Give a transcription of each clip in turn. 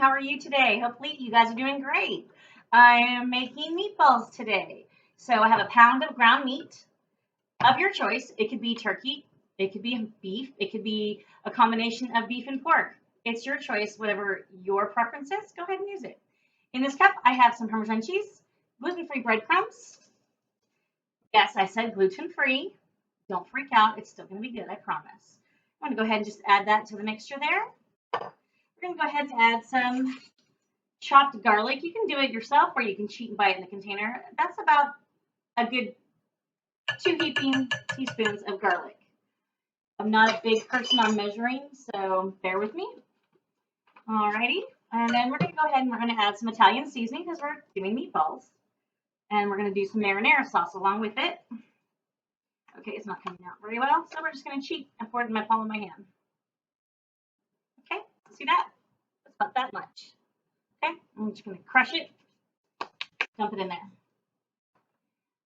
how are you today? Hopefully you guys are doing great. I am making meatballs today. So I have a pound of ground meat of your choice. It could be turkey, it could be beef, it could be a combination of beef and pork. It's your choice, whatever your preference is, go ahead and use it. In this cup, I have some Parmesan cheese, gluten-free breadcrumbs. Yes, I said gluten-free. Don't freak out, it's still going to be good, I promise. I'm going to go ahead and just add that to the mixture there. We're going to go ahead and add some chopped garlic. You can do it yourself or you can cheat and buy it in the container. That's about a good 2 heaping teaspoons of garlic. I'm not a big person on measuring, so bear with me. Alrighty, and then we're going to go ahead and we're going to add some Italian seasoning because we're doing meatballs. And we're going to do some marinara sauce along with it. Okay, it's not coming out very well, so we're just going to cheat and pour it in my palm of my hand. Okay, see that? That's about that much. Okay, I'm just going to crush it, dump it in there.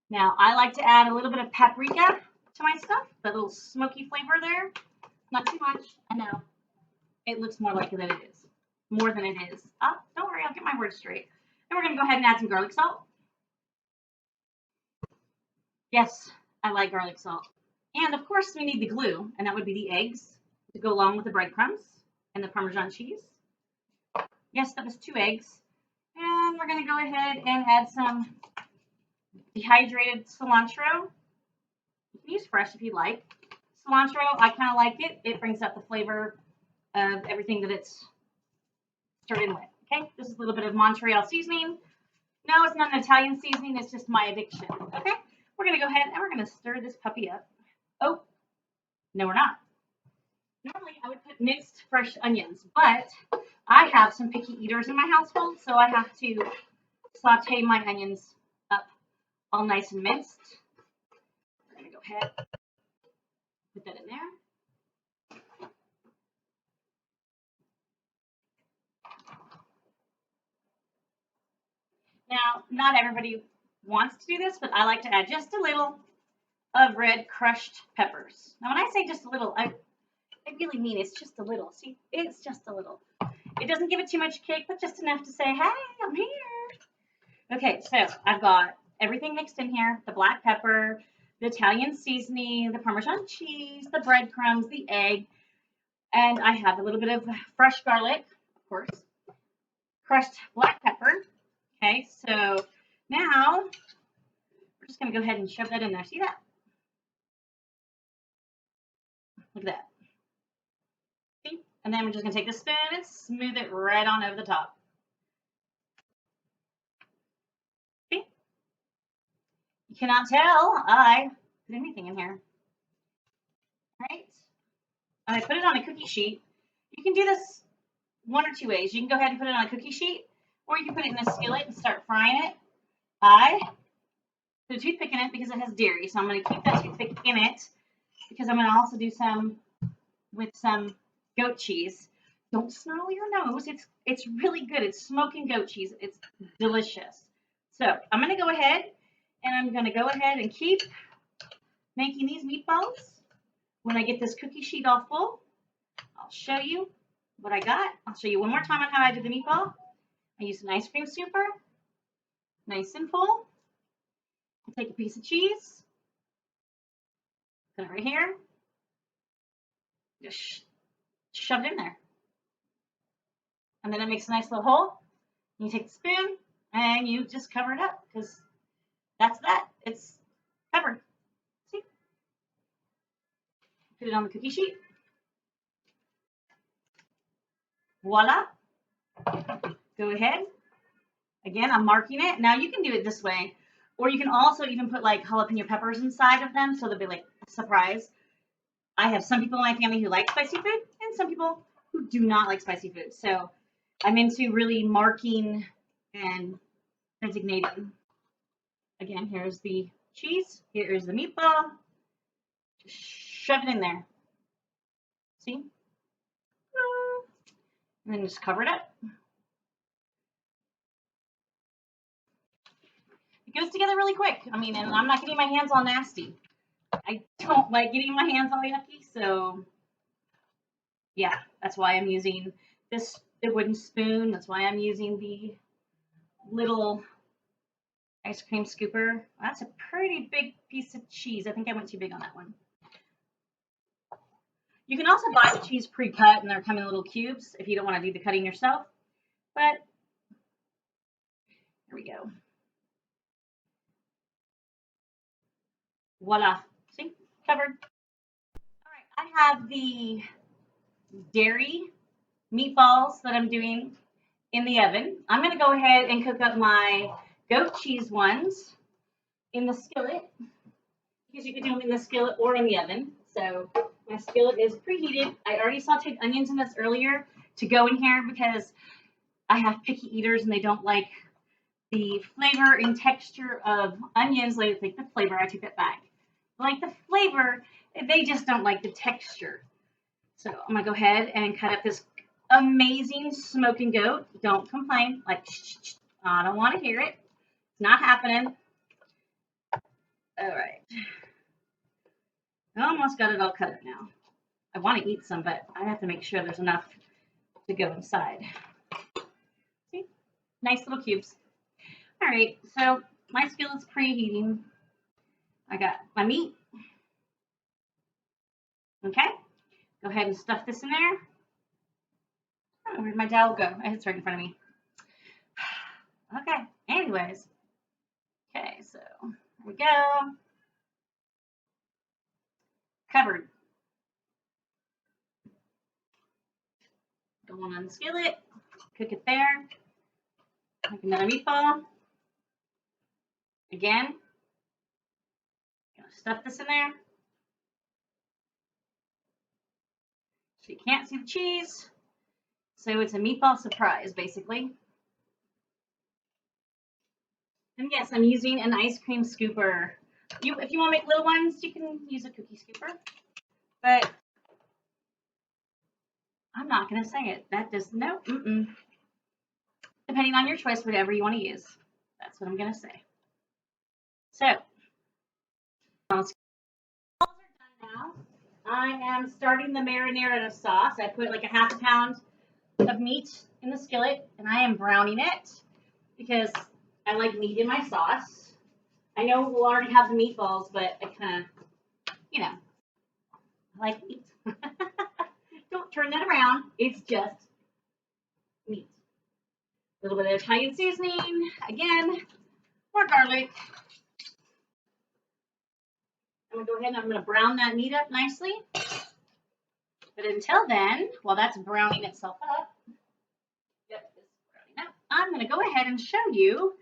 Now, I like to add a little bit of paprika to my stuff, that little smoky flavor there. Not too much, I know. It looks more like it than it is. More than it is. Oh, don't worry, I'll get my words straight. Then we're going to go ahead and add some garlic salt. Yes, I like garlic salt. And of course, we need the glue, and that would be the eggs to go along with the breadcrumbs and the Parmesan cheese. Yes, that was 2 eggs. And we're going to go ahead and add some dehydrated cilantro. You can use fresh if you like. Cilantro, I kind of like it. It brings out the flavor of everything that it's started with. Okay, this is a little bit of Montreal seasoning. No, it's not an Italian seasoning. It's just my addiction. Okay, we're going to go ahead and we're going to stir this puppy up. Oh, no, we're not. Normally, I would put minced fresh onions, but I have some picky eaters in my household, so I have to saute my onions up all nice and minced. We're going to go ahead, put that in there. Now, not everybody wants to do this, but I like to add just a little of red crushed peppers. Now, when I say just a little, I really mean it's just a little. See, it's just a little. It doesn't give it too much kick, but just enough to say, hey, I'm here. Okay, so I've got everything mixed in here. The black pepper, the Italian seasoning, the Parmesan cheese, the breadcrumbs, the egg, and I have a little bit of fresh garlic, of course, crushed black pepper. Okay, so now we're just going to go ahead and shove that in there. See that? Look at that. See? And then we're just going to take the spoon and smooth it right on over the top. See? You cannot tell I put anything in here. Right? I put it on a cookie sheet. You can do this 1 or 2 ways. You can go ahead and put it on a cookie sheet, or you can put it in a skillet and start frying it. I put a toothpick in it because it has dairy, so I'm going to keep that toothpick in it because I'm going to also do some with some goat cheese. Don't snarl your nose. It's really good. It's smoking goat cheese. It's delicious. So I'm going to go ahead and I'm going to go ahead and keep making these meatballs. When I get this cookie sheet all full, I'll show you what I got. I'll show you one more time on how I did the meatball. I used an ice cream scooper, nice and full. I'll take a piece of cheese, put it right here, just shove it in there. And then it makes a nice little hole. You take the spoon and you just cover it up because that's that. It's covered. See? Put it on the cookie sheet. Voila. Go ahead. Again, I'm marking it. Now you can do it this way, or you can also even put like jalapeno peppers inside of them so they'll be like a surprise. I have some people in my family who like spicy food and some people who do not like spicy food. So I'm into really marking and designating. Again, here's the cheese. Here is the meatball. Just shove it in there. See? And then just cover it up. It goes together really quick. I mean, and I'm not getting my hands all nasty. I don't like getting my hands all yucky, so yeah, that's why I'm using this the wooden spoon. That's why I'm using the little ice cream scooper. That's a pretty big piece of cheese. I think I went too big on that one. You can also buy the cheese pre-cut and they're coming in little cubes if you don't want to do the cutting yourself. But here we go. Voila. See? Covered. All right. I have the dairy meatballs that I'm doing in the oven. I'm going to go ahead and cook up my goat cheese ones in the skillet, because you can do them in the skillet or in the oven. So my skillet is preheated. I already sauteed onions in this earlier to go in here because I have picky eaters and they don't like the flavor and texture of onions. They like the flavor. I took that back. Like the flavor, they just don't like the texture. So I'm gonna go ahead and cut up this amazing smoking goat. Don't complain. Like, I don't want to hear it. It's not happening. All right. I almost got it all cut up now. I want to eat some, but I have to make sure there's enough to go inside. See? Nice little cubes. All right, so my skillet's preheating. I got my meat. Okay. Go ahead and stuff this in there. I don't know, where'd my dowel go? It's right in front of me. Okay, anyways. Okay, so here we go. Covered. Go on the skillet. Cook it there. Make another meatball. Again. Gonna stuff this in there. So you can't see the cheese. So it's a meatball surprise, basically. And yes, I'm using an ice cream scooper. If you want to make little ones, you can use a cookie scooper. But I'm not going to say it. That does no. Depending on your choice, whatever you want to use. That's what I'm going to say. So, all are done now. I am starting the marinara sauce. I put like a half a pound of meat in the skillet, and I am browning it because I like meat in my sauce. I know we'll already have the meatballs, but I kind of, I like meat. Don't turn that around. It's just meat. A little bit of Italian seasoning. Again, more garlic. I'm going to go ahead and I'm going to brown that meat up nicely. But until then, while that's browning itself up, I'm going to go ahead and show you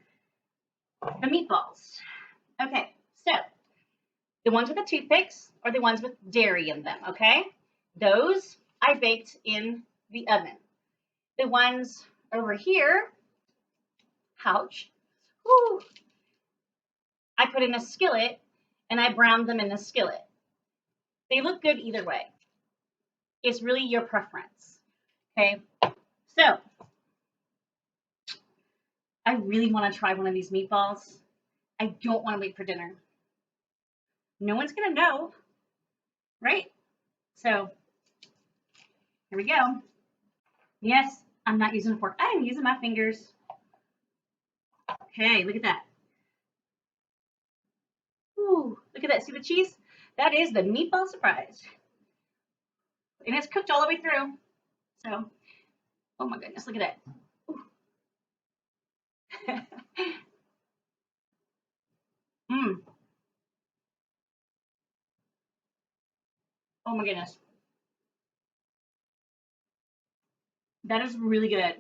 the meatballs. Okay, so the ones with the toothpicks are the ones with dairy in them, okay? Those I baked in the oven. The ones over here, ouch, whoo, I put in a skillet and I browned them in the skillet. They look good either way. It's really your preference, okay? So, I really want to try one of these meatballs. I don't want to wait for dinner. No one's going to know, right? So, here we go. Yes, I'm not using a fork. I am using my fingers. Okay, look at that. Ooh, look at that. See the cheese? That is the meatball surprise. And it's cooked all the way through. So, oh my goodness, look at that. Mmm. Oh my goodness. That is really good.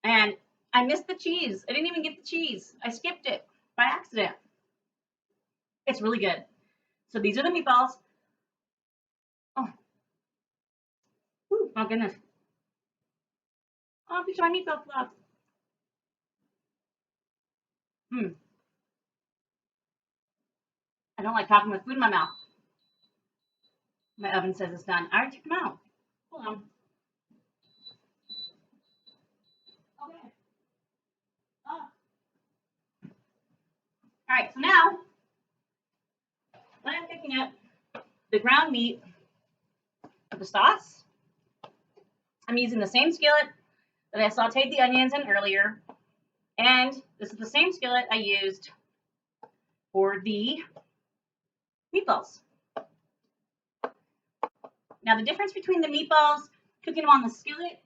And I missed the cheese. I didn't even get the cheese. I skipped it by accident. It's really good. So these are the meatballs. Oh. Ooh, my goodness. Oh, these are my meatball fluff. I don't like talking with food in my mouth. My oven says it's done. I already took them out. Hold on. Okay. Oh. All right, so now I'm picking up the ground meat with the sauce. I'm using the same skillet that I sauteed the onions in earlier. And this is the same skillet I used for the meatballs. Now the difference between the meatballs, cooking them on the skillet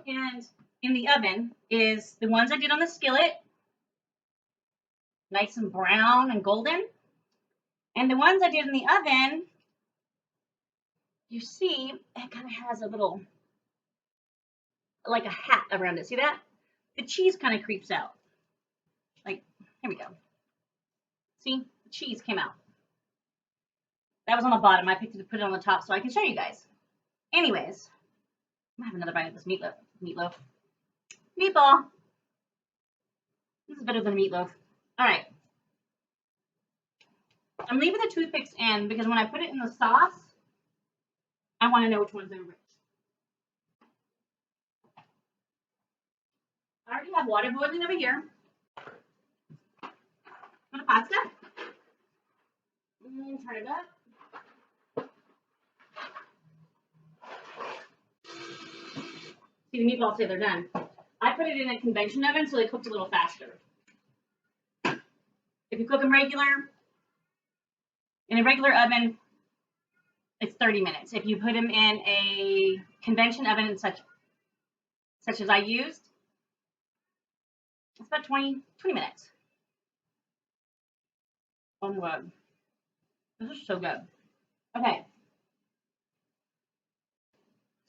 and in the oven, is the ones I did on the skillet, nice and brown and golden. And the ones I did in the oven, you see, it kind of has a little, like a hat around it. See that? The cheese kind of creeps out. Like, here we go. See, the cheese came out. That was on the bottom. I picked it to put it on the top so I can show you guys. Anyways, I'm gonna have another bite of this meatball. This is better than meatloaf. All right. I'm leaving the toothpicks in because when I put it in the sauce, I want to know which ones are which. I already have water boiling over here for the pasta. Turn it up. See, the meatballs say they're done. I put it in a convection oven so they cooked a little faster. If you cook them in a regular oven, it's 30 minutes. If you put them in a convection oven such as I used, it's about 20 minutes. Oh my God. This is so good. Okay.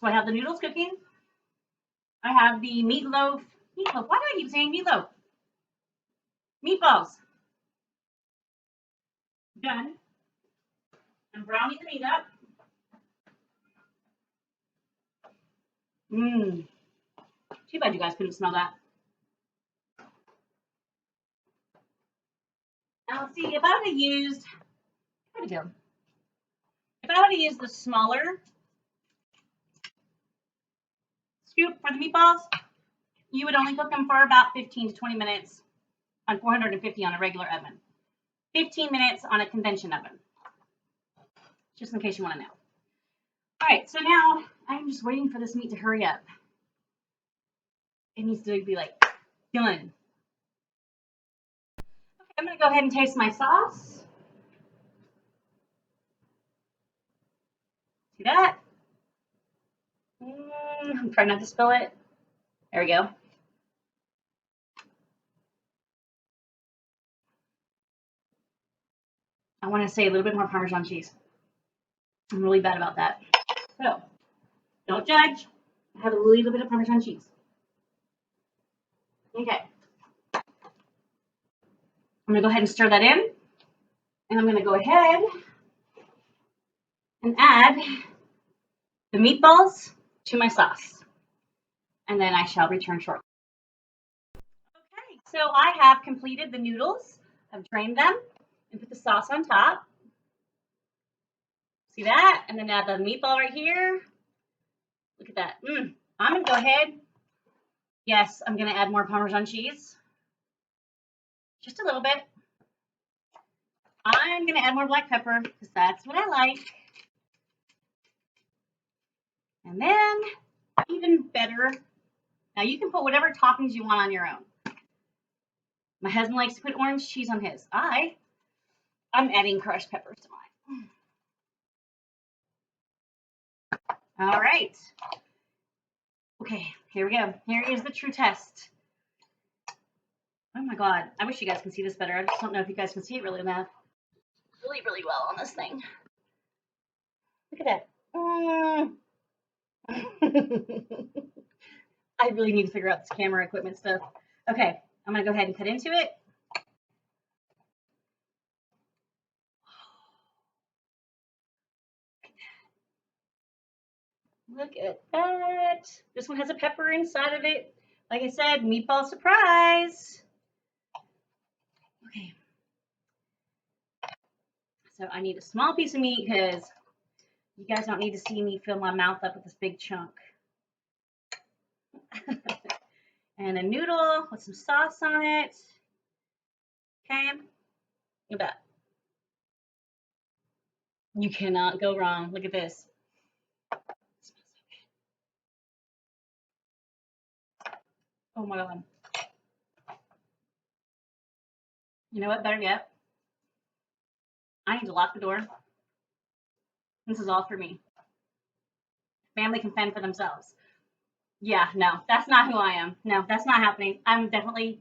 So I have the noodles cooking. I have the meatloaf. Why do I keep saying meatloaf? Meatballs. Done. I'm browning the meat up. Too bad you guys couldn't smell that. Now let's see, if I would have used, where'd it go? If I would have used the smaller scoop for the meatballs, you would only cook them for about 15 to 20 minutes on 450 on a regular oven. 15 minutes on a convection oven. Just in case you want to know. All right, so now I'm just waiting for this meat to hurry up. It needs to be like done. Okay, I'm gonna go ahead and taste my sauce. See that? I'm trying not to spill it. There we go. I want to say a little bit more Parmesan cheese. I'm really bad about that. So, don't judge. I have a little bit of Parmesan cheese. Okay. I'm going to go ahead and stir that in. And I'm going to go ahead and add the meatballs to my sauce. And then I shall return shortly. Okay, so I have completed the noodles. I've drained them and put the sauce on top. See that? And then add the meatball right here. Look at that. I'm going to go ahead. Yes, I'm going to add more Parmesan cheese. Just a little bit. I'm going to add more black pepper because that's what I like. And then, even better, now you can put whatever toppings you want on your own. My husband likes to put orange cheese on his. I'm adding crushed peppers to mine. All right. Okay, here we go. Here is the true test. Oh my God, I wish you guys can see this better. I just don't know if you guys can see it really enough. Really well on this thing. Look at that. I really need to figure out this camera equipment stuff. Okay, I'm gonna go ahead and cut into it. Look at that. This one has a pepper inside of it. Like I said, meatball surprise. Okay. So I need a small piece of meat because you guys don't need to see me fill my mouth up with this big chunk. And a noodle with some sauce on it. Okay. Look at that. You cannot go wrong. Look at this. Oh my God. You know what? Better yet, I need to lock the door. This is all for me. Family can fend for themselves. Yeah, no, that's not who I am. No, that's not happening. I'm definitely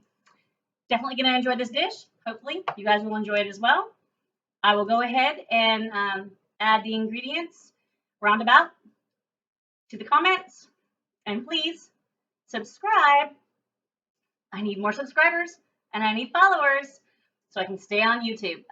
gonna enjoy this dish. Hopefully, you guys will enjoy it as well. I will go ahead and add the ingredients roundabout to the comments, and please subscribe. I need more subscribers and I need followers so I can stay on YouTube.